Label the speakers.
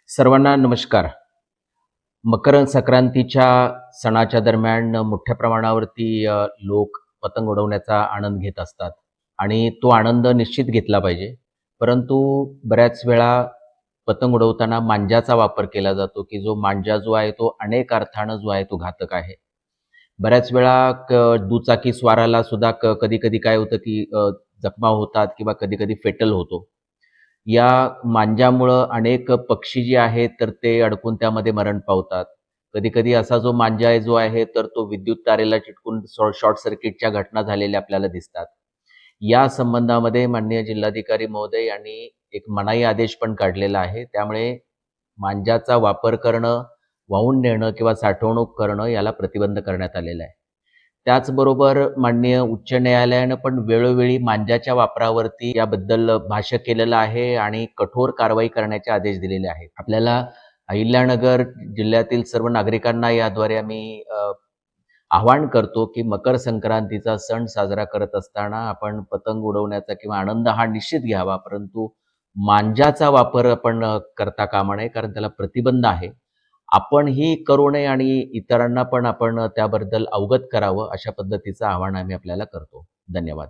Speaker 1: सर्वांना नमस्कार. मकर संक्रांतीच्या सणाच्या दरम्यान मोठ्या प्रमाणावरती लोक पतंग उडवण्याचा आनंद घेत असतात आणि तो आनंद निश्चित घेतला पाहिजे. परंतु बऱ्याच वेळा पतंग उडवताना मांजाचा वापर केला जातो, की जो मांजा जो आहे तो अनेक अर्थानं जो आहे तो घातक आहे. बऱ्याच वेळा दुचाकी स्वाराला सुद्धा कधी-कधी काय होतं, की जखमा होतात किंवा कधी-कधी फेटल होतो. या मांजामुळं अनेक पक्षी जे आहेत, तर ते अडकून त्यामध्ये मरण पावतात. कधी-कधी असा जो मांजा आहे जो आहे, तर तो विद्युत तारेला चिटकून शॉर्ट सर्किटच्या घटना झालेल्या आपल्याला दिसतात. या संबंधामध्ये माननीय जिल्हाधिकारी महोदय यांनी एक मनाई आदेश पण काढलेला आहे. त्यामुळे मांजाचा वापर करणं, वाहून नेणं किंवा साठवणूक करणं याला प्रतिबंध करण्यात आलेला आहे. त्याचबरोबर माननीय उच्च न्यायालयानं पण वेळोवेळी मांजाच्या वापरावरती याबद्दल भाष्य केलेलं आहे आणि कठोर कारवाई करण्याचे आदेश दिलेले आहेत. आपल्याला अहिल्यानगर जिल्ह्यातील सर्व नागरिकांना याद्वारे आम्ही आवाहन करतो, की मकर संक्रांतीचा सण साजरा करत असताना आपण पतंग उडवण्याचा किंवा आनंद हा निश्चित घ्यावा. परंतु मांजाचा वापर आपण करता कामा नये, कारण त्याला प्रतिबंध आहे. आपणही करू नये आणि इतरांना पण आपण त्याबद्दल अवगत करावं, अशा पद्धतीचं आवाहन आम्ही आपल्याला करतो. धन्यवाद.